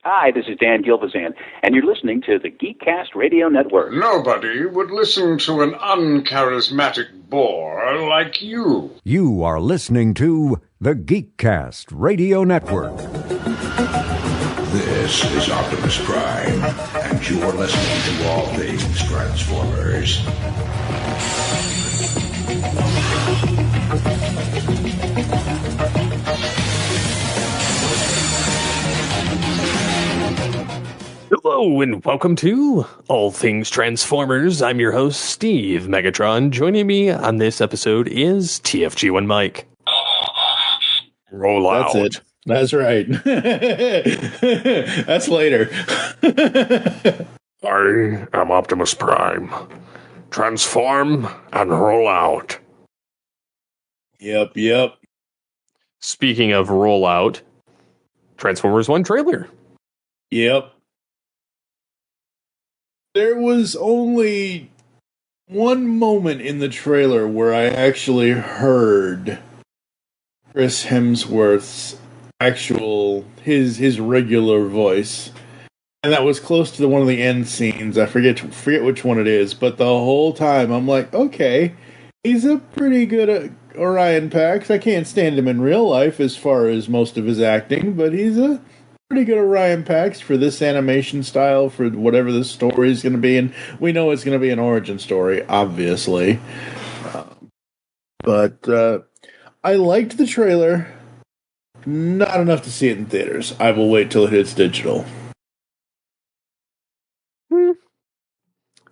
Hi, this is Dan Gilbazan, and you're listening to the Geekcast Radio Network. Nobody would listen to an uncharismatic bore like you. You are listening to the Geekcast Radio Network. This is Optimus Prime, and you're listening to All Things Transformers. Hello and welcome to All Things Transformers. I'm your host, Steve Megatron. Joining me on this episode is TFG1 Mike. Roll out. That's it. That's right. That's later. I am Optimus Prime. Transform and roll out. Yep. Speaking of rollout, Transformers 1 trailer. Yep. There was only one moment in the trailer where I actually heard Chris Hemsworth's his regular voice. And that was close to one of the end scenes. I forget which one it is, but the whole time I'm like, okay, he's a pretty good Orion Pax. I can't stand him in real life as far as most of his acting, but he's a pretty good Orion Pax for this animation style, for whatever this story is going to be. And we know it's going to be an origin story, obviously. But I liked the trailer. Not enough to see it in theaters. I will wait till it hits digital.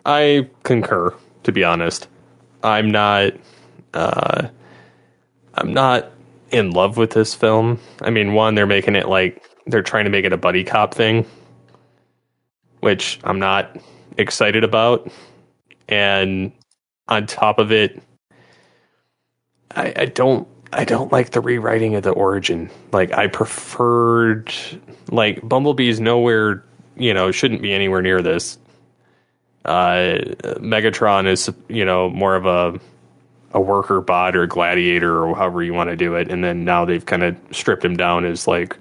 I concur, to be honest. I'm not in love with this film. I mean, one, they're making it like they're trying to make it a buddy cop thing, which I'm not excited about. And on top of it, I don't like the rewriting of the origin. Like, I preferred, like, Bumblebee's nowhere, shouldn't be anywhere near this. Megatron is, more of a worker bot or gladiator or however you want to do it. And then now they've kind of stripped him down as like,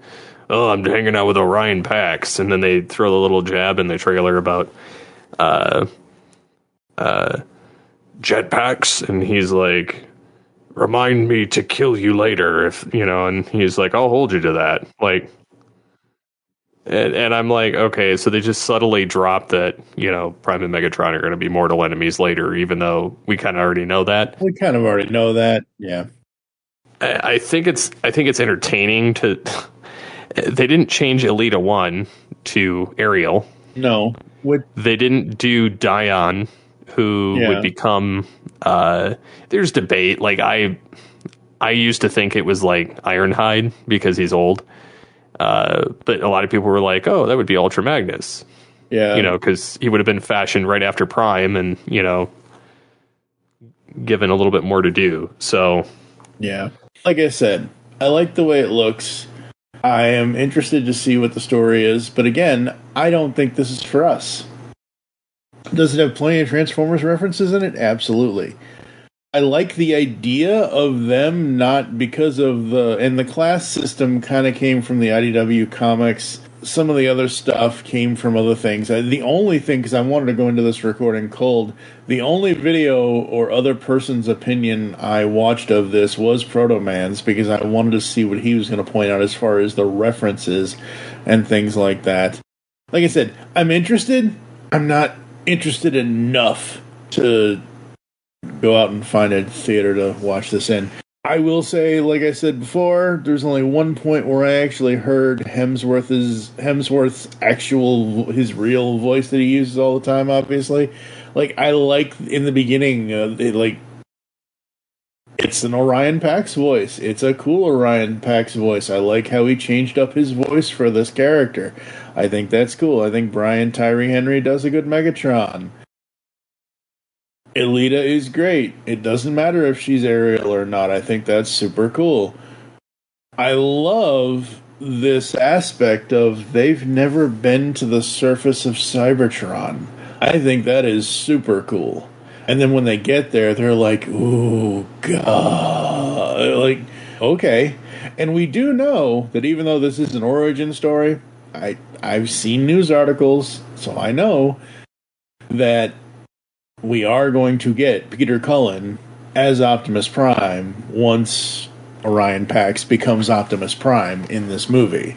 oh, I'm hanging out with Orion Pax. And then they throw the little jab in the trailer about jetpacks. And he's like, remind me to kill you later, and he's like, I'll hold you to that. Like, and I'm like, okay, so they just subtly drop that, Prime and Megatron are going to be mortal enemies later, even though we kind of already know that. We kind of already know that, yeah. I think it's entertaining to. They didn't change Elita 1 to Ariel. No. They didn't do Dion, who would become. There's debate. Like, I used to think it was like Ironhide because he's old. But a lot of people were like, oh, that would be Ultra Magnus. Yeah. Because he would have been fashioned right after Prime and, given a little bit more to do. So. Yeah. Like I said, I like the way it looks. I am interested to see what the story is. But again, I don't think this is for us. Does it have plenty of Transformers references in it? Absolutely. I like the idea of them not because of the class system kind of came from the IDW comics. Some of the other stuff came from other things. The only thing, because I wanted to go into this recording cold, the only video or other person's opinion I watched of this was Proto Man's, because I wanted to see what he was going to point out as far as the references and things like that. Like I said, I'm interested. I'm not interested enough to go out and find a theater to watch this in. I will say, like I said before, there's only one point where I actually heard Hemsworth's his real voice that he uses all the time, obviously. Like, I like, in the beginning, it's an Orion Pax voice. It's a cool Orion Pax voice. I like how he changed up his voice for this character. I think that's cool. I think Brian Tyree Henry does a good Megatron. Elita is great. It doesn't matter if she's Ariel or not. I think that's super cool. I love this aspect of they've never been to the surface of Cybertron. I think that is super cool. And then when they get there, they're like, ooh, God. Like, okay. And we do know that even though this is an origin story, I I've seen news articles, so I know that we are going to get Peter Cullen as Optimus Prime once Orion Pax becomes Optimus Prime in this movie.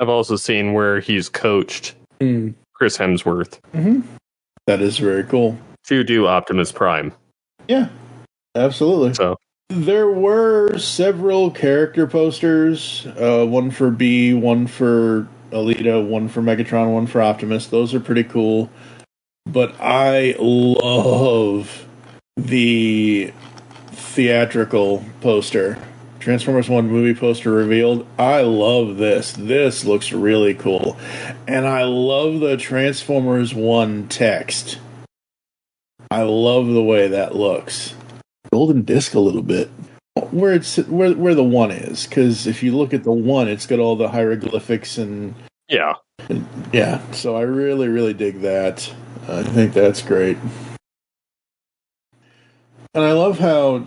I've also seen where he's coached Chris Hemsworth. Mm-hmm. That is very cool. To do Optimus Prime. Yeah, absolutely. So there were several character posters, one for B, one for Alita, one for Megatron, one for Optimus. Those are pretty cool. But I love the theatrical poster. Transformers 1 movie poster revealed. I love this. This looks really cool. And I love the Transformers 1 text. I love the way that looks. Golden disc a little bit. Where the 1 is. Because if you look at the 1, it's got all the hieroglyphics and... Yeah. Yeah. So I really, really dig that. I think that's great. And I love how,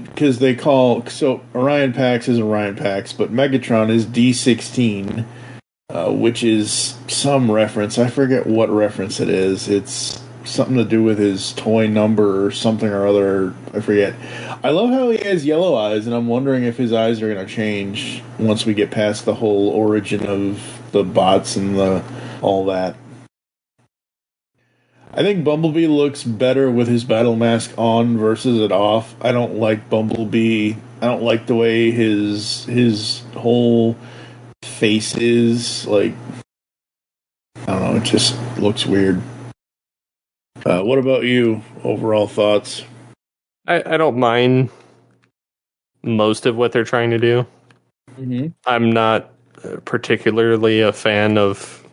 because they call, so Orion Pax is Orion Pax, but Megatron is D16, which is some reference. I forget what reference it is. It's something to do with his toy number or something or other. I forget. I love how he has yellow eyes, and I'm wondering if his eyes are going to change once we get past the whole origin of the bots and all that. I think Bumblebee looks better with his battle mask on versus it off. I don't like Bumblebee. I don't like the way his whole face is. Like, I don't know, it just looks weird. What about you? Overall thoughts? I don't mind most of what they're trying to do. Mm-hmm. I'm not particularly a fan of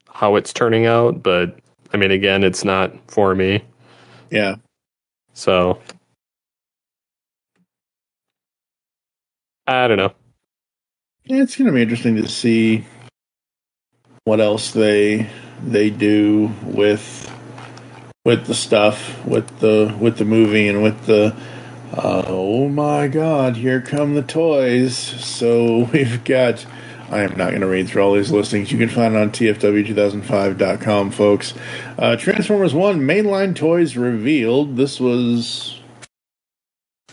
how it's turning out, but I mean, again, it's not for me. Yeah. So, I don't know. Yeah, it's going to be interesting to see what else they do with the stuff, with the movie, and with the oh my God, here come the toys. So we've got. I am not going to read through all these listings. You can find it on TFW2005.com, folks. Transformers 1 mainline toys revealed. This was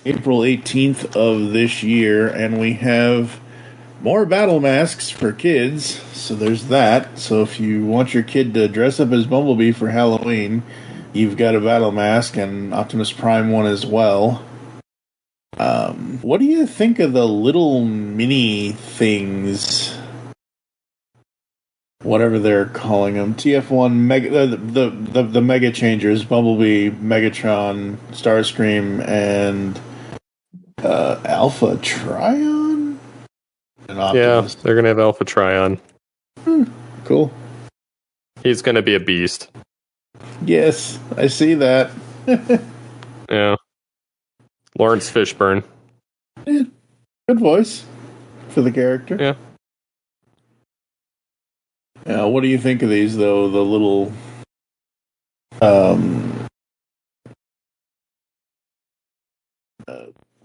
April 18th of this year, and we have more battle masks for kids. So there's that. So if you want your kid to dress up as Bumblebee for Halloween, you've got a battle mask and Optimus Prime one as well. What do you think of the little mini things? Whatever they're calling them, TF1 Mega, the Mega Changers, Bumblebee, Megatron, Starscream, and Alpha Trion. And Optimus. Yeah, they're gonna have Alpha Trion. Cool. He's gonna be a beast. Yes, I see that. Yeah. Lawrence Fishburne. Yeah, good voice for the character. Yeah. What do you think of these, though? The little,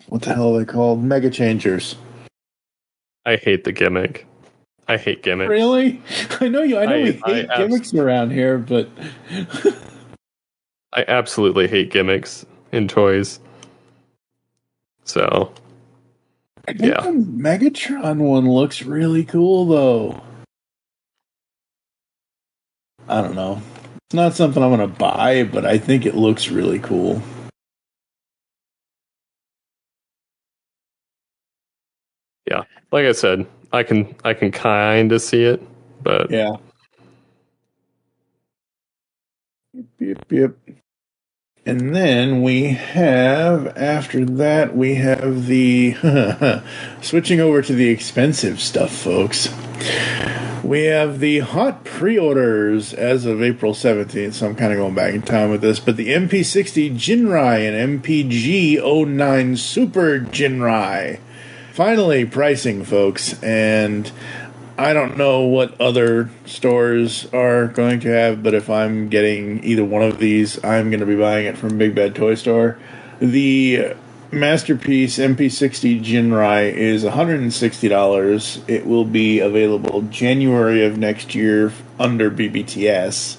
what the hell are they called? Mega Changers. I hate the gimmick. I hate gimmicks. Really? I know we hate gimmicks around here, but I absolutely hate gimmicks in toys. So, I think the Megatron one looks really cool, though. I don't know. It's not something I'm going to buy, but I think it looks really cool. Yeah, like I said, I can kind of see it, but yeah. Yep. And then after that, we have the switching over to the expensive stuff, folks. We have the hot pre-orders as of April 17th, so I'm kind of going back in time with this, but the MP60 Jinrai and MPG09 Super Jinrai. Finally, pricing, folks, and I don't know what other stores are going to have, but if I'm getting either one of these, I'm going to be buying it from Big Bad Toy Store. The Masterpiece MP60 Jinrai is $160. It will be available January of next year under BBTS.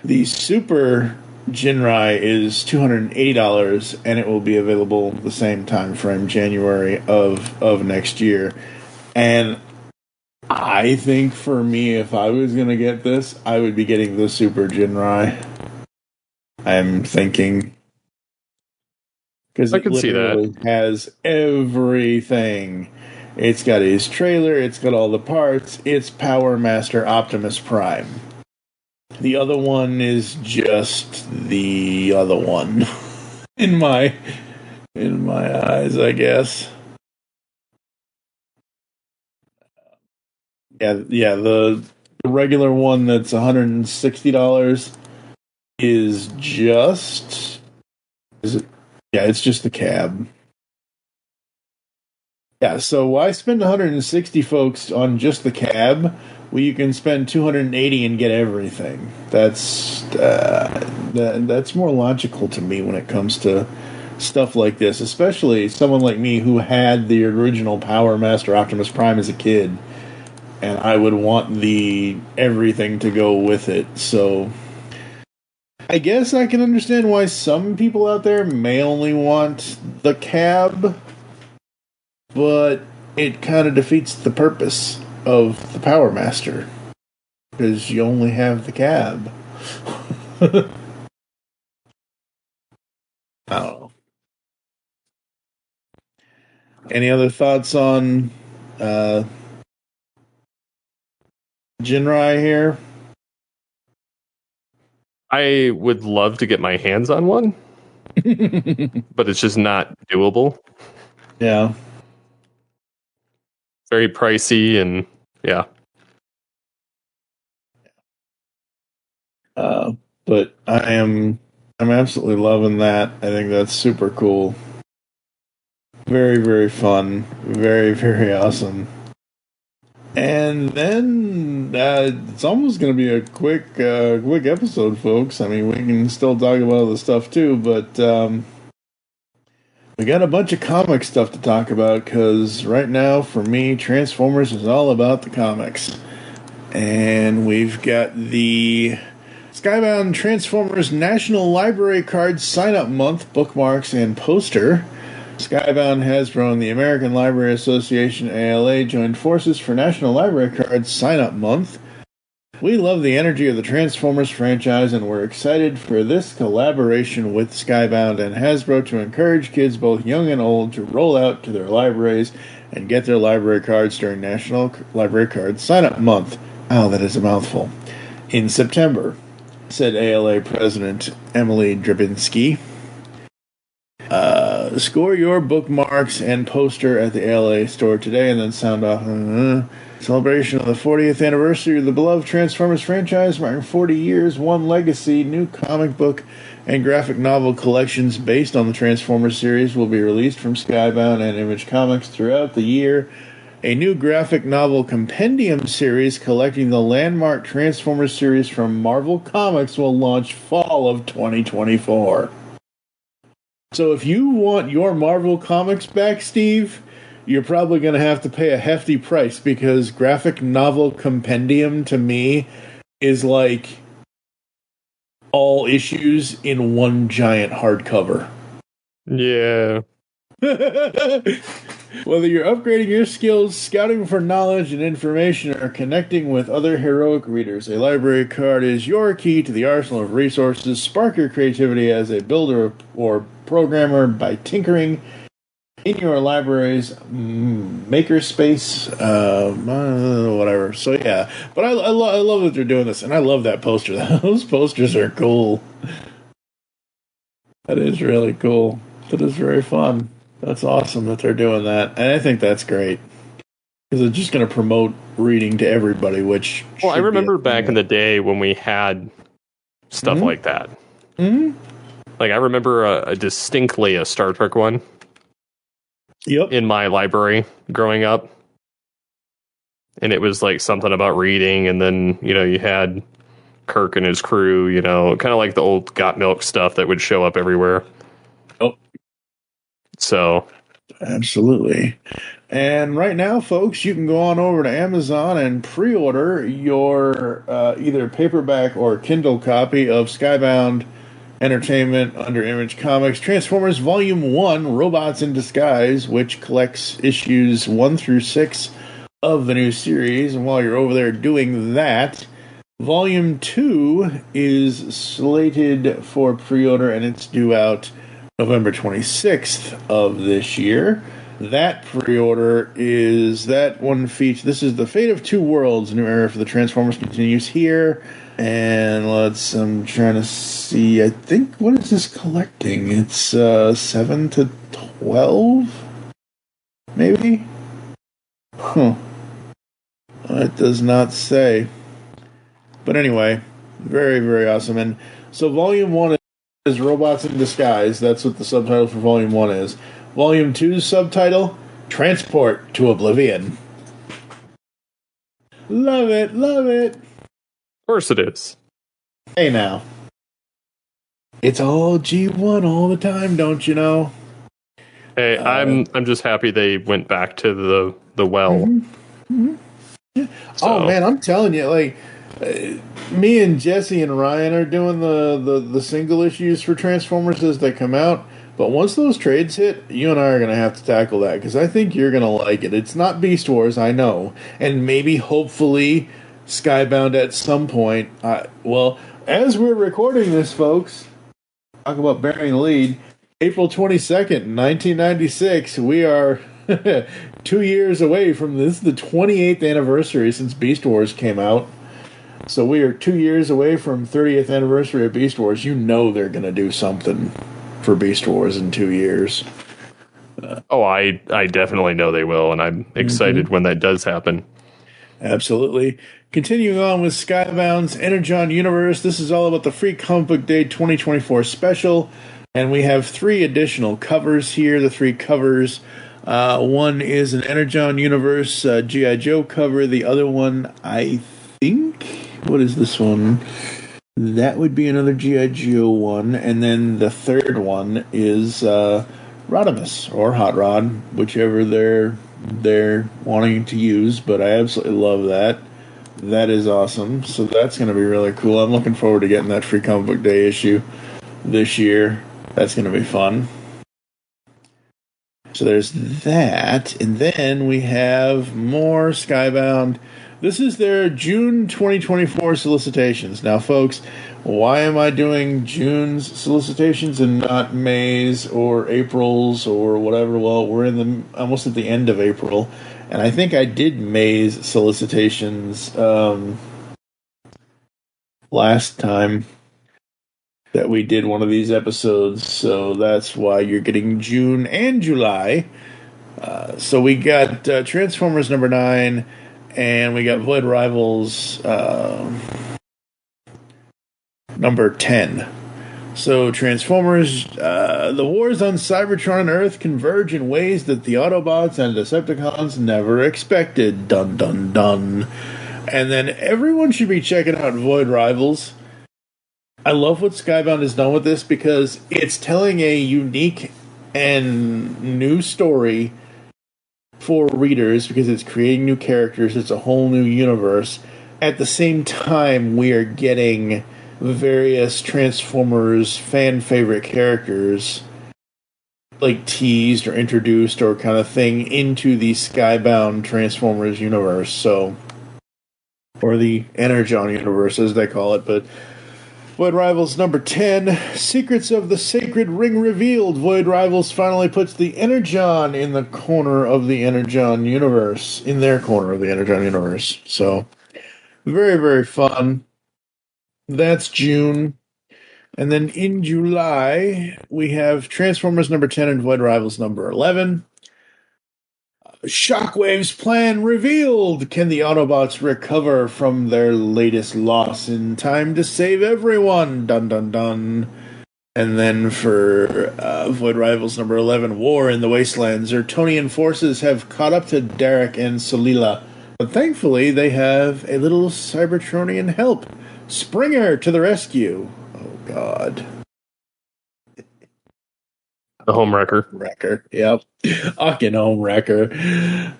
The Super Jinrai is $280, and it will be available the same time frame, January of next year. And I think for me, if I was going to get this, I would be getting the Super Jinrai. I'm thinking... because it literally has everything. It's got his trailer, it's got all the parts, it's Power Master Optimus Prime. The other one is just the other one. in my eyes, I guess. Yeah, the regular one that's $160 is just... is it? Yeah, it's just the cab. Yeah, so why spend 160, folks, on just the cab? Well, you can spend 280 and get everything. That's more logical to me when it comes to stuff like this, especially someone like me who had the original Power Master Optimus Prime as a kid, and I would want the everything to go with it. So I guess I can understand why some people out there may only want the cab, but it kind of defeats the purpose of the Power Master, because you only have the cab. I don't know. Any other thoughts on Jinrai here? I would love to get my hands on one, but it's just not doable. Yeah. Very pricey, and yeah. But I'm absolutely loving that. I think that's super cool. Very, very fun. Very, very awesome. And then it's almost going to be a quick episode, folks. I mean, we can still talk about other stuff too, but we got a bunch of comic stuff to talk about, because right now, for me, Transformers is all about the comics. And we've got the Skybound Transformers National Library Card Sign-Up Month bookmarks and poster. Skybound, Hasbro, and the American Library Association, ALA, joined forces for National Library Card Sign-Up Month. We love the energy of the Transformers franchise, and we're excited for this collaboration with Skybound and Hasbro to encourage kids both young and old to roll out to their libraries and get their library cards during National Library Card Sign-Up Month. Oh, that is a mouthful. In September, said ALA President Emily Drabinski. Score your bookmarks and poster at the ALA store today, and then sound off. Celebration of the 40th anniversary of the beloved Transformers franchise, marking 40 years, one legacy. New comic book and graphic novel collections based on the Transformers series will be released from Skybound and Image Comics throughout the year. A new graphic novel compendium series collecting the landmark Transformers series from Marvel Comics will launch fall of 2024. So if you want your Marvel Comics back, Steve, you're probably going to have to pay a hefty price, because graphic novel compendium to me is like all issues in one giant hardcover. Yeah. Whether you're upgrading your skills, scouting for knowledge and information, or connecting with other heroic readers, a library card is your key to the arsenal of resources. Spark your creativity as a builder or programmer by tinkering in your library's makerspace, whatever. So yeah, but I love that they're doing this, and I love that poster. Those posters are cool. That is really cool. That is very fun. That's awesome that they're doing that, and I think that's great, because it's just going to promote reading to everybody. Which, well, I remember back in the day when we had stuff like that. Mm-hmm. Like, I remember distinctly a Star Trek one. Yep. In my library growing up, and it was like something about reading, and then you had Kirk and his crew, kind of like the old Got Milk stuff that would show up everywhere. Oh, So, absolutely. And right now, folks, you can go on over to Amazon and pre-order your either paperback or Kindle copy of Skybound Entertainment under Image Comics Transformers Volume 1, Robots in Disguise, which collects issues 1 through 6 of the new series. And while you're over there doing that, Volume 2 is slated for pre-order, and it's due out November 26th of this year. That pre-order is that one feature. This is The Fate of Two Worlds, New Era for the Transformers continues here. And I'm trying to see, I think, what is this collecting? It's 7 to 12? Maybe? Huh. It does not say. But anyway, very, very awesome. And so Volume 1 is Robots in Disguise. That's what the subtitle for Volume 1 is. Volume 2's subtitle, Transport to Oblivion. Love it, love it. of course it is. Hey now. It's all G1 all the time, don't you know? Hey, I'm just happy they went back to the well. Mm-hmm. Mm-hmm. Yeah. So. Oh man, I'm telling you, like me and Jesse and Ryan are doing the single issues for Transformers as they come out. But once those trades hit, you and I are going to have to tackle that, because I think you're going to like it. It's not Beast Wars, I know. And maybe, hopefully, Skybound at some point. Well, as we're recording this, folks, talk about burying the lead, April 22nd, 1996, we are 2 years away from this. The 28th anniversary since Beast Wars came out. So we are 2 years away from 30th anniversary of Beast Wars. You know they're going to do something for Beast Wars in 2 years. I definitely know they will, and I'm excited when that does happen. Absolutely. Continuing on with Skybound's Energon Universe, this is all about the Free Comic Book Day 2024 special, and we have 3 additional covers here. The 3 covers, one is an Energon Universe G.I. Joe cover. The other one, I think, what is this one? That would be another G.I. Joe one. And then the third one is Rodimus, or Hot Rod, whichever they're wanting to use. But I absolutely love that. That is awesome. So that's going to be really cool. I'm looking forward to getting that Free Comic Book Day issue this year. That's going to be fun. So there's that. And then we have more Skybound. This is their June 2024 solicitations. Now, folks, why am I doing June's solicitations and not May's or April's or whatever? Well, we're almost at the end of April, and I think I did May's solicitations last time that we did one of these episodes, so that's why you're getting June and July. So we got Transformers number 9. And we got Void Rivals number 10. So Transformers, the wars on Cybertron and Earth converge in ways that the Autobots and Decepticons never expected. Dun dun dun. And then everyone should be checking out Void Rivals. I love what Skybound has done with this, because it's telling a unique and new story for readers, because it's creating new characters. It's a whole new universe. At the same time, we are getting various Transformers fan favorite characters like teased or introduced or kind of thing into the Skybound Transformers universe. So, or the Energon universe as they call it. But Void Rivals number 10, Secrets of the Sacred Ring revealed. Void Rivals finally puts the Energon in the corner of the Energon universe. In their corner of the Energon universe. So, very, very fun. That's June. And then in July, we have Transformers number 10 and Void Rivals number 11. Shockwave's plan revealed. Can the Autobots recover from their latest loss in time to save everyone? Dun dun dun. And then for Void Rivals number 11, War in the Wastelands. Zertonian forces have caught up to Derek and Solila, but thankfully they have a little Cybertronian help. Springer to the rescue. Oh God. The home wrecker. Yep. Fucking home wrecker.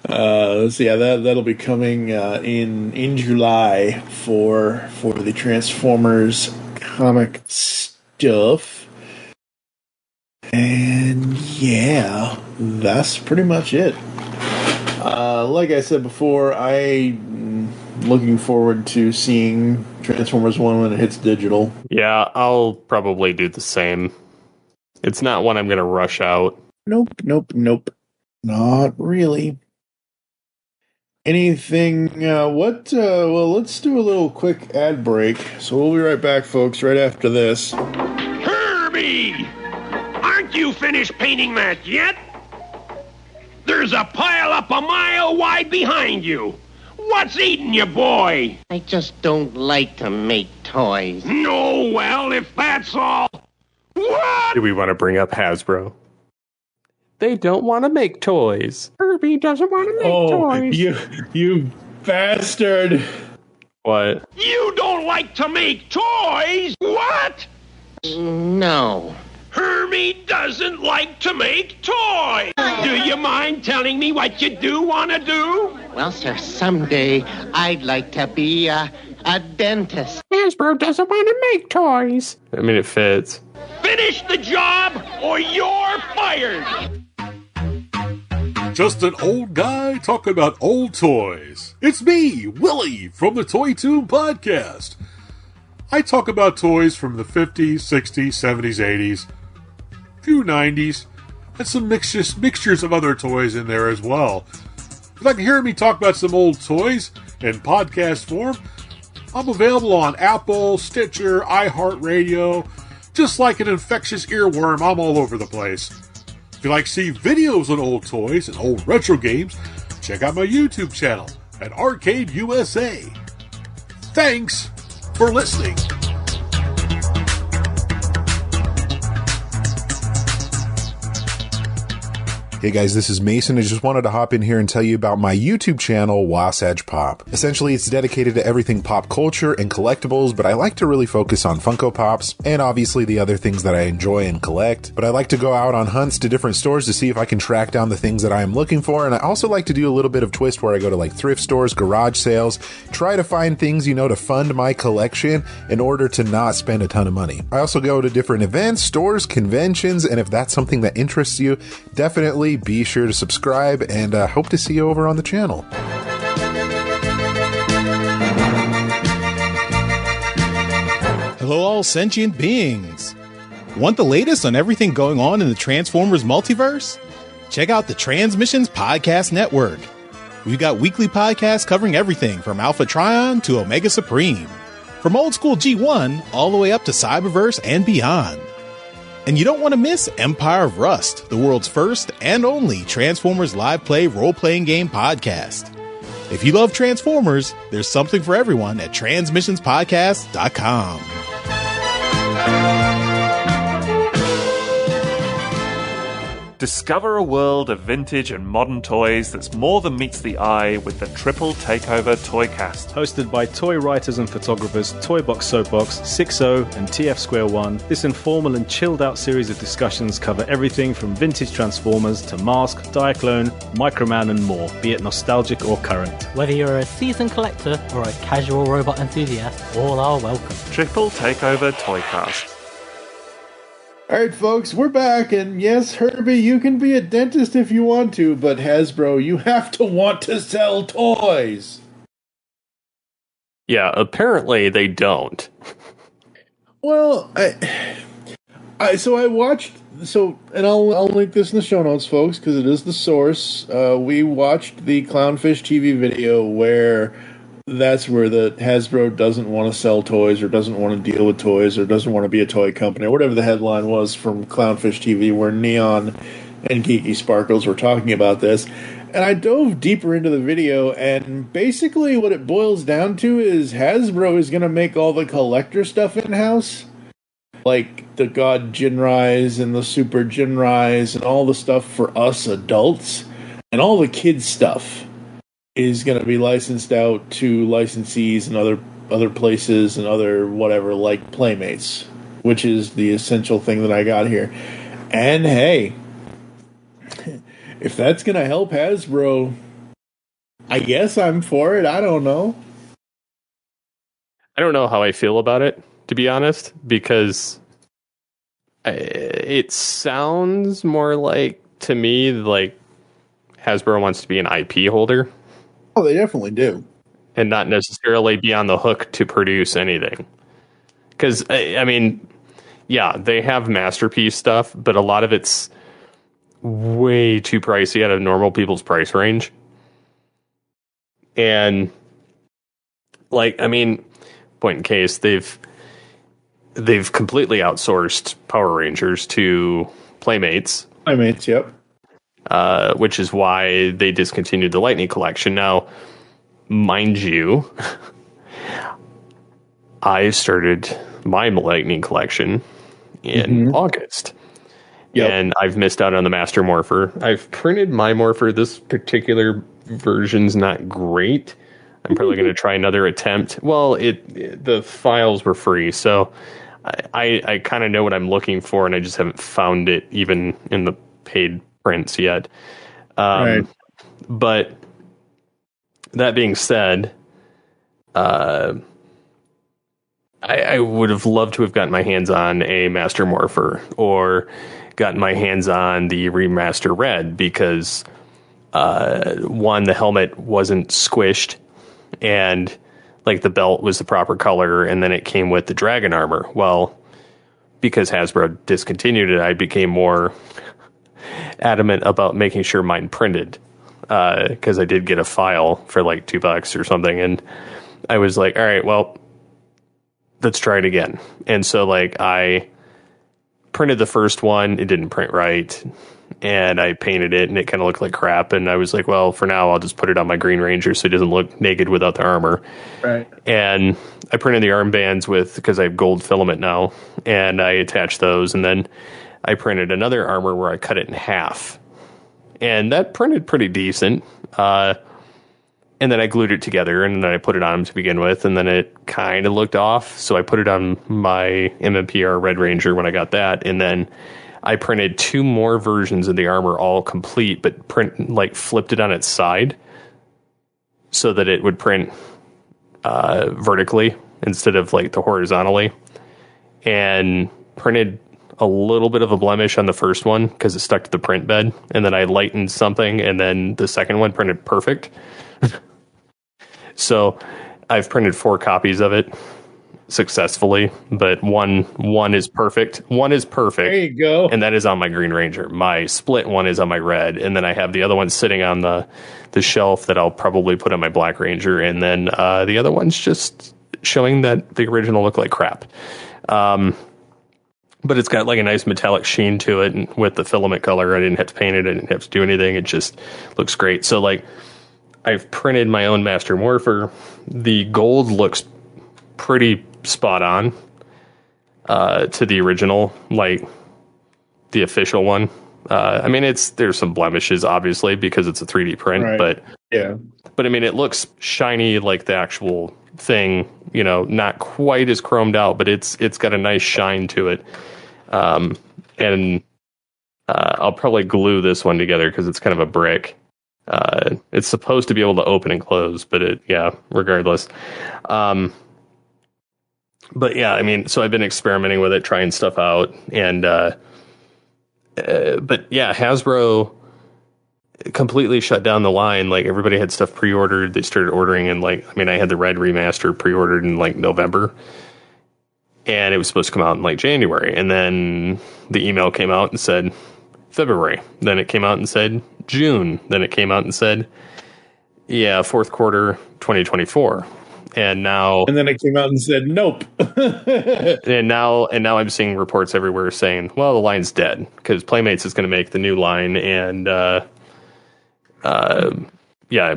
So yeah, that'll be coming in July for the Transformers comic stuff. And yeah, that's pretty much it. Like I said before, I'm looking forward to seeing Transformers 1 when it hits digital. Yeah, I'll probably do the same. It's not one I'm going to rush out. Nope. Not really. Anything, well, let's do a little quick ad break. So we'll be right back, folks, right after this. Herbie! Aren't you finished painting that yet? There's a pile up a mile wide behind you. What's eating you, boy? I just don't like to make toys. No, well, if that's all... What? Do we want to bring up Hasbro? They don't want to make toys. Herbie doesn't want to make toys. You bastard. What? You don't like to make toys? What? No. Herbie doesn't like to make toys. Do you mind telling me what you do want to do? Well, sir, someday I'd like to be a dentist. Hasbro doesn't want to make toys. I mean, it fits. Finish the job or you're fired. Just an old guy talking about old toys. It's me, Willie, from the Toy Tune Podcast. I talk about toys from the 50s, 60s, 70s, 80s, few 90s, and some mixtures of other toys in there as well. If you'd like to hear me talk about some old toys in podcast form, I'm available on Apple, Stitcher, iHeartRadio. Just like an infectious earworm, I'm all over the place. If you like to see videos on old toys and old retro games, check out my YouTube channel at Arcade USA. Thanks for listening. Hey guys, this is Mason. I just wanted to hop in here and tell you about my YouTube channel, Wasatch Pop. Essentially, it's dedicated to everything pop culture and collectibles, but I like to really focus on Funko Pops and obviously the other things that I enjoy and collect. But I like to go out on hunts to different stores to see if I can track down the things that I am looking for, and I also like to do a little bit of twist where I go to like thrift stores, garage sales, try to find things, to fund my collection in order to not spend a ton of money. I also go to different events, stores, conventions, and if that's something that interests you, definitely be sure to subscribe, and hope to see you over on the channel. Hello, all sentient beings. Want the latest on everything going on in the Transformers multiverse? Check out the Transmissions Podcast Network. We've got weekly podcasts covering everything from Alpha Trion to Omega Supreme, from old school G1 all the way up to Cyberverse and beyond. And you don't want to miss Empire of Rust, the world's first and only Transformers live play role-playing game podcast. If you love Transformers, there's something for everyone at transmissionspodcast.com. Discover a world of vintage and modern toys that's more than meets the eye with the Triple Takeover Toycast. Hosted by toy writers and photographers Toybox Soapbox, 6O, and TF Square 1, this informal and chilled out series of discussions cover everything from vintage Transformers to Mask, Diaclone, Microman, and more, be it nostalgic or current. Whether you're a seasoned collector or a casual robot enthusiast, all are welcome. Triple Takeover Toycast. Alright, folks, we're back, and yes, Herbie, you can be a dentist if you want to, but Hasbro, you have to want to sell toys! Yeah, apparently they don't. Well, I watched, and I'll link this in the show notes, folks, because it is the source. We watched the Clownfish TV video where that's where the Hasbro doesn't want to sell toys or doesn't want to deal with toys or doesn't want to be a toy company or whatever the headline was from Clownfish TV where Neon and Geeky Sparkles were talking about this. And I dove deeper into the video, and basically what it boils down to is Hasbro is going to make all the collector stuff in-house. Like the God Jinrais and the Super Jinrais and all the stuff for us adults. And all the kids stuff is going to be licensed out to licensees and other places and other whatever, like Playmates, which is the essential thing that I got here. And hey, if that's going to help Hasbro, I guess I'm for it. I don't know. I don't know how I feel about it, to be honest, because it sounds more like, to me, like Hasbro wants to be an IP holder. Oh, they definitely do. And not necessarily be on the hook to produce anything. Because, I mean, yeah, they have Masterpiece stuff, but a lot of it's way too pricey out of normal people's price range. And, like, I mean, point in case, they've completely outsourced Power Rangers to Playmates. Playmates, yep. Which is why they discontinued the Lightning Collection. Now, mind you, I started my Lightning Collection in August. Yep. And I've missed out on the Master Morpher. I've printed my Morpher. This particular version's not great. I'm probably going to try another attempt. Well, the files were free, so I kind of know what I'm looking for, and I just haven't found it even in the paid prints yet. Right. But that being said, I would have loved to have gotten my hands on a Master Morpher or gotten my hands on the Remaster Red because, one, the helmet wasn't squished and like the belt was the proper color, and then it came with the dragon armor. Well, because Hasbro discontinued it, I became more adamant about making sure mine printed because I did get a file for like $2 or something, and I was like, all right, well, let's try it again. And so like I printed the first one, it didn't print right, and I painted it and it kind of looked like crap, and I was like, well, for now I'll just put it on my Green Ranger so it doesn't look naked without the armor. Right. And I printed the armbands because I have gold filament now, and I attached those, and then I printed another armor where I cut it in half, and that printed pretty decent. And then I glued it together, and then I put it on to begin with, and then it kind of looked off. So I put it on my MMPR Red Ranger when I got that, and then I printed 2 more versions of the armor, all complete, but flipped it on its side so that it would print vertically instead of like the horizontally, and printed a little bit of a blemish on the first one because it stuck to the print bed, and then I lightened something, and then the second one printed perfect. So I've printed 4 copies of it successfully, but one is perfect. One is perfect. There you go. And that is on my Green Ranger. My split one is on my Red, and then I have the other one sitting on the shelf that I'll probably put on my Black Ranger, and then the other one's just showing that the original looked like crap. But it's got like a nice metallic sheen to it, and with the filament color, I didn't have to paint it, I didn't have to do anything. It just looks great. So like, I've printed my own Master Morpher. The gold looks pretty spot on to the original, like the official one. I mean, there's some blemishes, obviously, because it's a 3D print, right. But I mean, it looks shiny like the actual thing, you know, not quite as chromed out, but it's got a nice shine to it. And I'll probably glue this one together because it's kind of a brick. It's supposed to be able to open and close, but regardless. But yeah, I mean, so I've been experimenting with it, trying stuff out, and but yeah, Hasbro completely shut down the line. Like, everybody had stuff pre-ordered. They started ordering, and like, I mean, I had the Red Remaster pre-ordered in like November, and it was supposed to come out in like January, and then the email came out and said February. Then it came out and said June. Then it came out and said, yeah, fourth quarter 2024. And then it came out and said nope. and now I'm seeing reports everywhere saying, well, the line's dead because Playmates is going to make the new line, and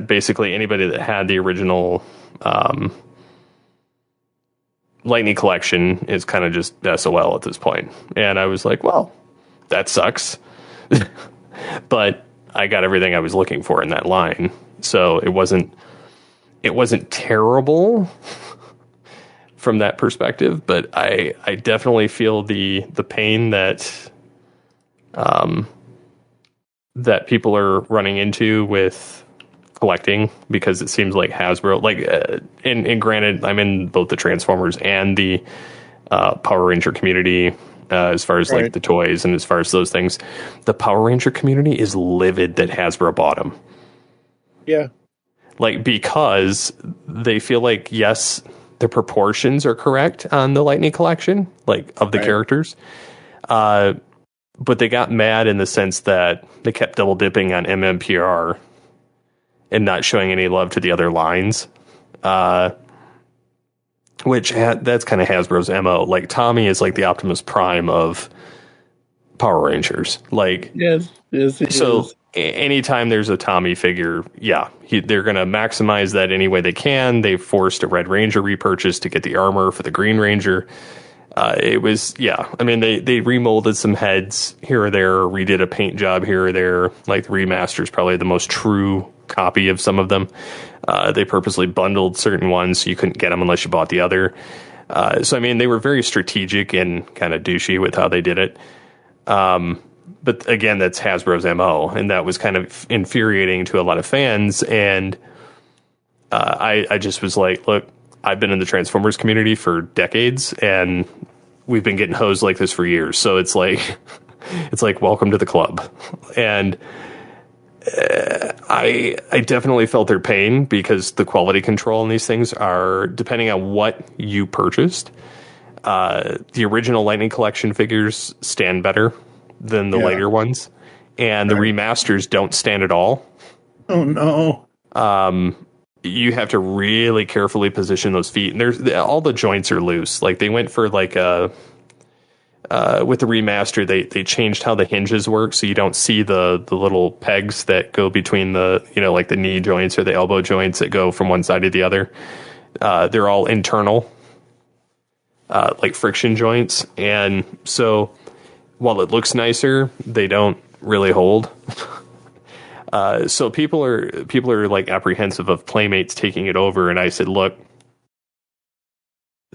basically anybody that had the original Lightning Collection is kind of just SOL at this point. And I was like, well, that sucks. But I got everything I was looking for in that line, so it wasn't terrible from that perspective. But I definitely feel the pain that that people are running into with collecting, because it seems like Hasbro, and granted, I'm in both the Transformers and the Power Ranger community, as far as like the toys and as far as those things. The Power Ranger community is livid that Hasbro bought them. Yeah. Like, because they feel like, yes, the proportions are correct on the Lightning collection, like, of the characters. But they got mad in the sense that they kept double dipping on MMPR and not showing any love to the other lines. Which that's kind of Hasbro's MO. Like, Tommy is like the Optimus Prime of Power Rangers. Like, yes, so anytime there's a Tommy figure, they're going to maximize that any way they can. They forced a Red Ranger repurchase to get the armor for the Green Ranger. It was, I mean, they remolded some heads here or there, redid a paint job here or there. Like, the remaster is probably the most true copy of some of them. They purposely bundled certain ones so you couldn't get them unless you bought the other. So, I mean, they were very strategic and kind of douchey with how they did it. But again, that's Hasbro's MO, and that was kind of infuriating to a lot of fans. And I just was like, look, I've been in the Transformers community for decades, and we've been getting hosed like this for years. So it's like, welcome to the club. And I definitely felt their pain, because the quality control on these things are, depending on what you purchased, the original Lightning Collection figures stand better than the later ones, and the remasters don't stand at all. Oh no. You have to really carefully position those feet, and all the joints are loose. Like, they went for like with the remaster, they changed how the hinges work, so you don't see the little pegs that go between the, like the knee joints or the elbow joints that go from one side to the other. They're all internal, like friction joints, and so while it looks nicer, they don't really hold. So people are like apprehensive of Playmates taking it over, and I said, look,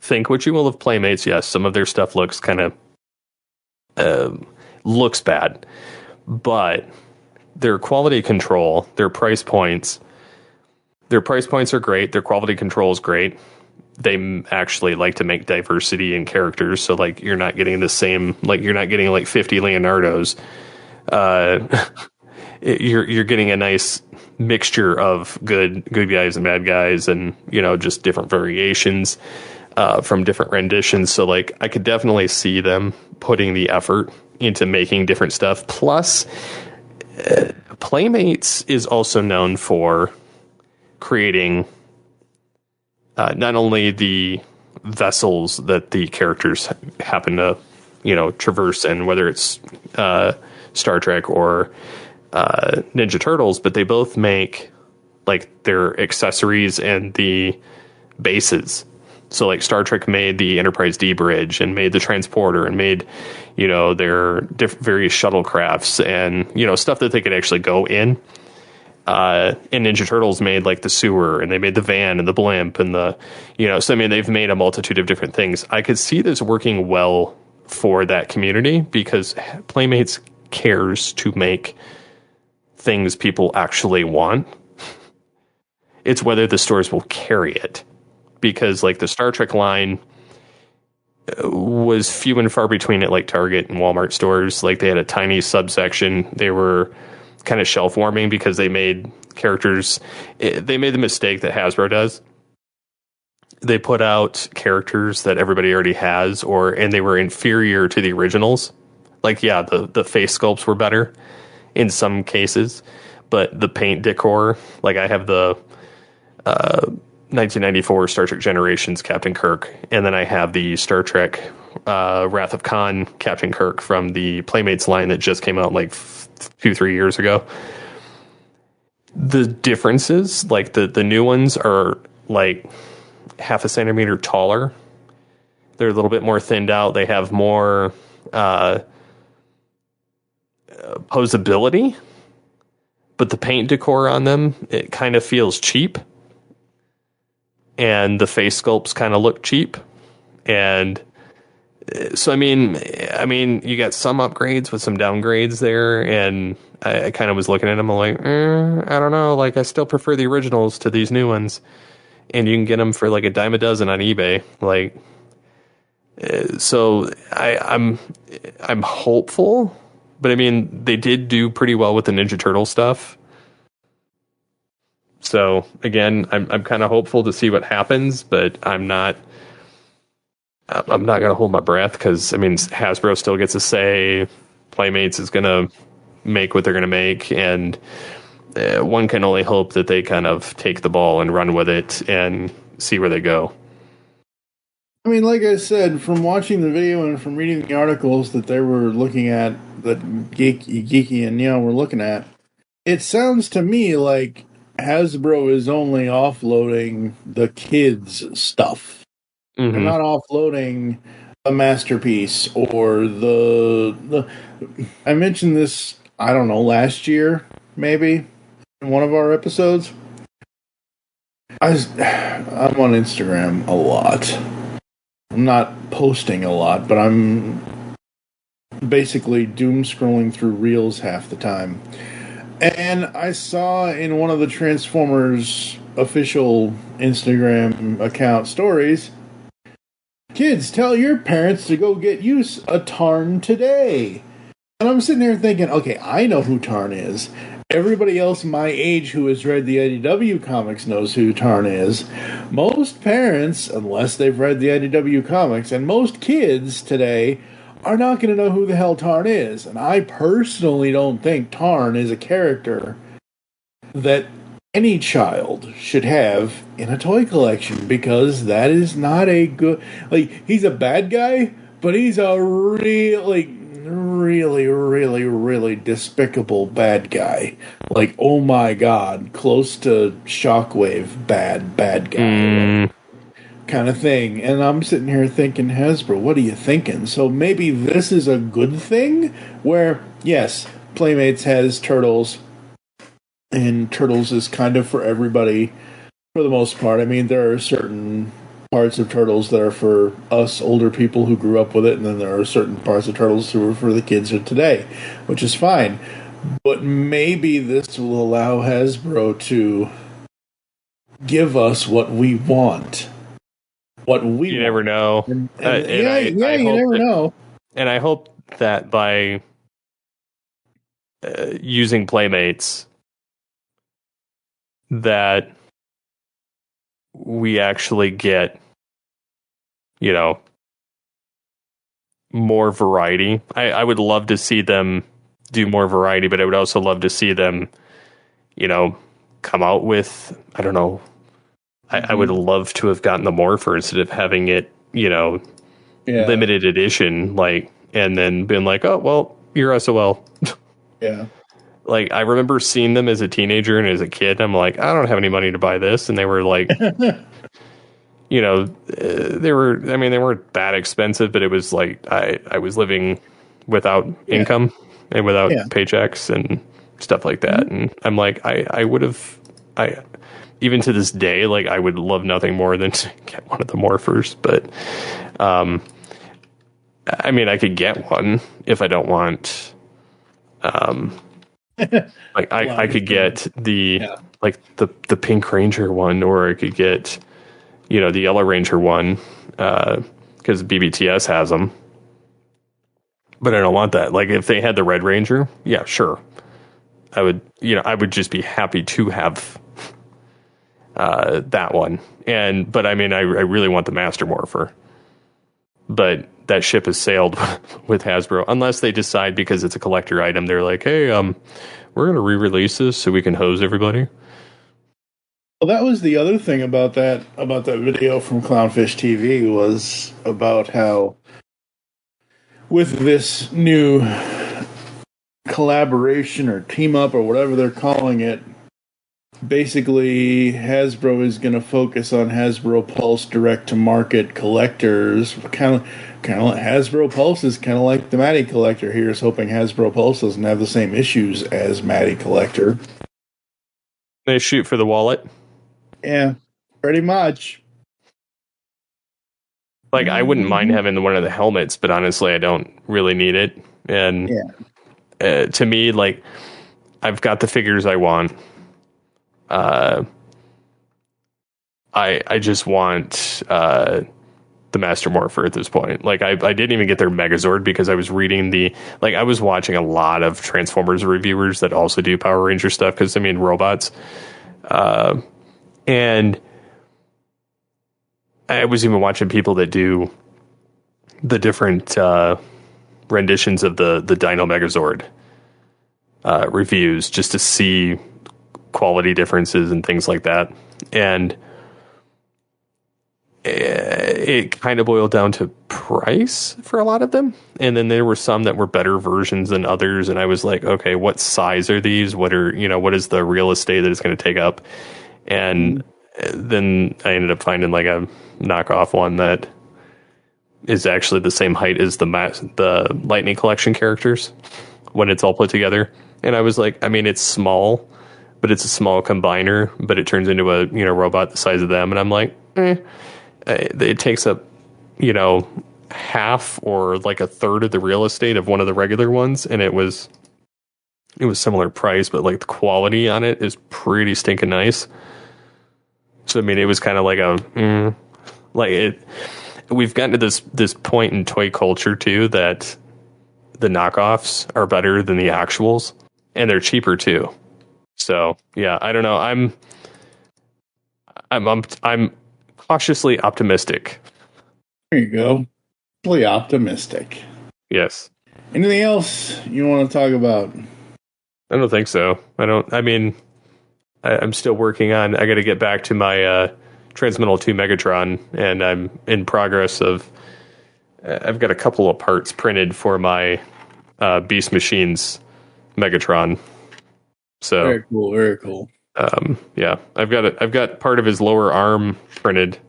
think what you will of Playmates. Yes, some of their stuff looks kind of looks bad, but their quality control, their price points are great. Their quality control is great. They actually like to make diversity in characters, so like you're not getting the same, like you're not getting like 50 Leonardos. You're getting a nice mixture of good guys and bad guys, and just different variations from different renditions. So like I could definitely see them putting the effort into making different stuff. Plus, Playmates is also known for creating not only the vessels that the characters happen to traverse in, whether it's Star Trek or Ninja Turtles, but they both make like their accessories and the bases. So like Star Trek made the Enterprise D bridge and made the transporter and made their various shuttlecrafts and stuff that they could actually go in. And Ninja Turtles made like the sewer, and they made the van and the blimp and the so I mean, they've made a multitude of different things. I could see this working well for that community, because Playmates cares to make things people actually want. It's whether the stores will carry it, because like the Star Trek line was few and far between at like Target and Walmart stores. Like, they had a tiny subsection. They were kind of shelf warming because they made characters. They made the mistake that Hasbro does. They put out characters that everybody already has, and they were inferior to the originals. Like, the face sculpts were better in some cases, but the paint decor, like I have the 1994 Star Trek Generations Captain Kirk, and then I have the Star Trek Wrath of Khan Captain Kirk from the Playmates line that just came out like 2-3 years ago. The differences, like the new ones are like half a centimeter taller. They're a little bit more thinned out. They have more posability, but the paint decor on them, it kind of feels cheap, and the face sculpts kind of look cheap, and So I mean, you got some upgrades with some downgrades there, and I kind of was looking at them. I'm like, I don't know. Like, I still prefer the originals to these new ones, and you can get them for like a dime a dozen on eBay. Like, so I'm hopeful, but I mean, they did do pretty well with the Ninja Turtle stuff. So again, I'm kind of hopeful to see what happens, but I'm not going to hold my breath because, I mean, Hasbro still gets a say. Playmates is going to make what they're going to make, and one can only hope that they kind of take the ball and run with it and see where they go. I mean, like I said, from watching the video and from reading the articles that they were looking at, that Geeky and Neil were looking at, it sounds to me like Hasbro is only offloading the kids' stuff. They're not offloading a masterpiece or the. I mentioned this, I don't know, last year, maybe, in one of our episodes. I'm on Instagram a lot. I'm not posting a lot, but I'm basically doom scrolling through reels half the time. And I saw in one of the Transformers official Instagram account stories, kids, tell your parents to go get you a Tarn today. And I'm sitting there thinking, okay, I know who Tarn is. Everybody else my age who has read the IDW comics knows who Tarn is. Most parents, unless they've read the IDW comics, and most kids today are not going to know who the hell Tarn is. And I personally don't think Tarn is a character that any child should have in a toy collection, because that is not a good, like, he's a bad guy, but he's a really despicable bad guy. Like, oh my god, close to Shockwave bad guy kind of thing. And I'm sitting here thinking, Hasbro, what are you thinking? So maybe this is a good thing where, yes, Playmates has Turtles, and Turtles is kind of for everybody for the most part. I mean, there are certain parts of Turtles that are for us older people who grew up with it, and then there are certain parts of Turtles who are for the kids of today, which is fine. But maybe this will allow Hasbro to give us what we want. You never know. You never know. And I hope that by using Playmates, that we actually get, more variety. I would love to see them do more variety, but I would also love to see them, come out with, I don't know, I would love to have gotten the Morpher instead of having it, limited edition, and then been like, oh, well, you're SOL. Yeah. Like, I remember seeing them as a teenager and as a kid. I'm like, I don't have any money to buy this. And they were like, they weren't that expensive, but it was like, I was living without income and without paychecks and stuff like that. And I'm like, I would have, even to this day, like, I would love nothing more than to get one of the Morphers. But, I could get one if I don't want, like, I could get the Pink Ranger one, or I could get, the Yellow Ranger one, because BBTS has them. But I don't want that. Like, if they had the Red Ranger, yeah, sure. I would just be happy to have that one. But I really want the Master Morpher. But that ship has sailed with Hasbro, unless they decide, because it's a collector item, they're like, hey, we're going to re-release this so we can hose everybody. Well, that was the other thing about that video from Clownfish TV, was about how with this new collaboration or team up or whatever they're calling it, basically Hasbro is going to focus on Hasbro Pulse direct-to-market collectors. Kind of Hasbro Pulse is kind of like the Matty Collector. Here's hoping Hasbro Pulse doesn't have the same issues as Matty Collector. They shoot for the wallet. Yeah, pretty much. Like, I wouldn't mind having one of the helmets, but honestly, I don't really need it. And to me, like, I've got the figures I want. I just want the Master Morpher at this point. Like, I didn't even get their Megazord because I was reading I was watching a lot of Transformers reviewers that also do Power Ranger stuff because, I mean, robots. And I was even watching people that do the different renditions of the Dino Megazord reviews just to see quality differences and things like that. And it kind of boiled down to price for a lot of them. And then there were some that were better versions than others. And I was like, okay, what size are these? What is the real estate that it's going to take up? And then I ended up finding like a knockoff one that is actually the same height as the Lightning Collection characters when it's all put together. And I was like, I mean, it's small, but it's a small combiner, but it turns into a, robot the size of them. And I'm like, it takes up, half or like a third of the real estate of one of the regular ones. And it was similar price, but like the quality on it is pretty stinking nice. So, I mean, it was kind of like we've gotten to this point in toy culture too, that the knockoffs are better than the actuals and they're cheaper too. So yeah, I don't know. I'm cautiously optimistic. There you go. Really optimistic. Yes. Anything else you want to talk about? I don't think so. I'm still working on, I got to get back to my Transmetal 2 Megatron, and I'm in progress of, I've got a couple of parts printed for my Beast Machines Megatron. So very cool, very cool. Yeah, I've got part of his lower arm printed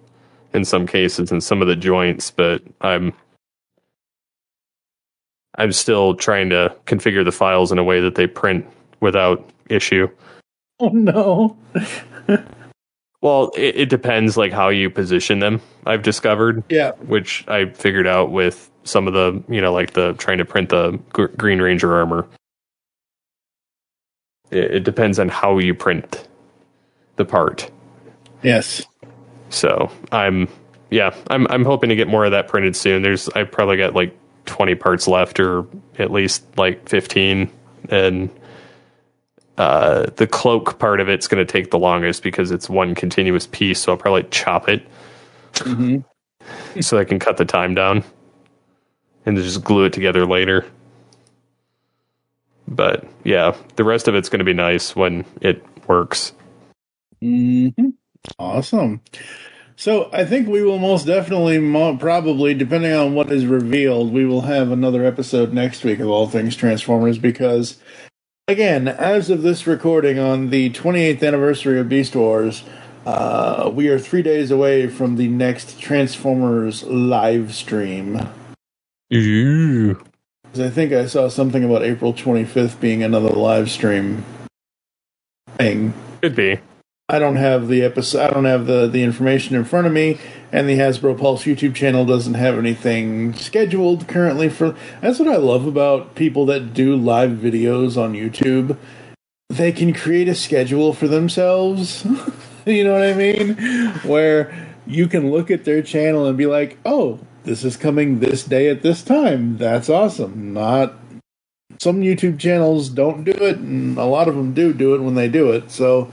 in some cases and some of the joints, but I'm still trying to configure the files in a way that they print without issue. Oh no. Well, it depends like how you position them, I've discovered. Yeah. Which I figured out with some of the, like the trying to print the Green Ranger armor. It depends on how you print the part. Yes. So I'm hoping to get more of that printed soon. I probably got like 20 parts left, or at least like 15, and the cloak part of it's going to take the longest because it's one continuous piece. So I'll probably chop it so I can cut the time down and just glue it together later. But yeah, the rest of it's going to be nice when it works. Mm-hmm. Awesome. So I think we will most definitely, probably, depending on what is revealed, we will have another episode next week of All Things Transformers because, again, as of this recording on the 28th anniversary of Beast Wars, we are 3 days away from the next Transformers live stream. Ooh. I think I saw something about April 25th being another live stream thing. Could be. I don't have the episode. I don't have the information in front of me, and the Hasbro Pulse YouTube channel doesn't have anything scheduled currently for. That's what I love about people that do live videos on YouTube. They can create a schedule for themselves. You know what I mean? Where you can look at their channel and be like, "Oh, this is coming this day at this time." That's awesome. Not some YouTube channels don't do it, and a lot of them do it when they do it. So.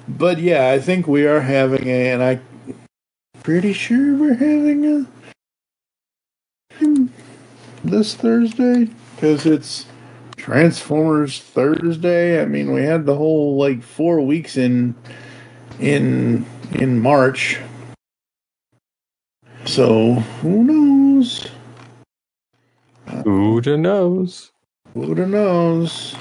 But yeah, I think we are having and I'm pretty sure we're having this Thursday, because it's Transformers Thursday. I mean, we had the whole 4 weeks in March, so who knows? Who knows? Who knows?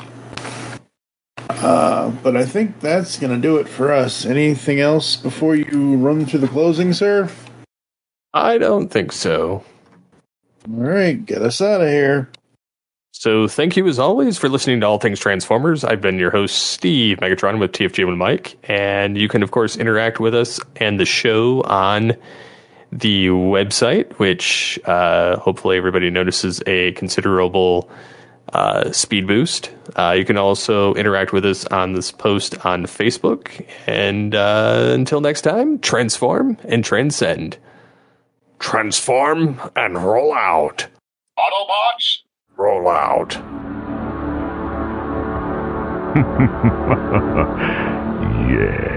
But I think that's going to do it for us. Anything else before you run to the closing, sir? I don't think so. All right, get us out of here. So thank you as always for listening to All Things Transformers. I've been your host, Steve Megatron with TFG and Mike, and you can of course interact with us and the show on the website, which hopefully everybody notices a considerable speed boost. You can also interact with us on this post on Facebook. And until next time, transform and transcend. Transform and roll out. Autobots, Roll out. Yes.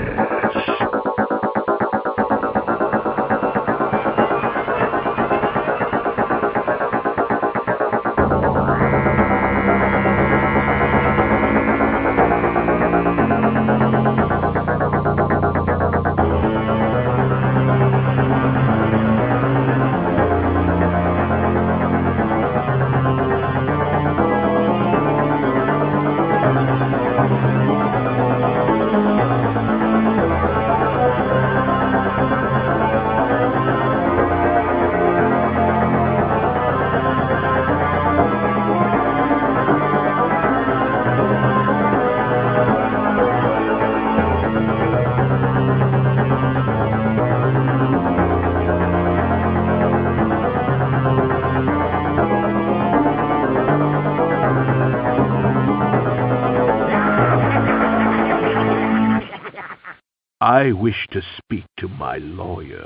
I wish to speak to my lawyer.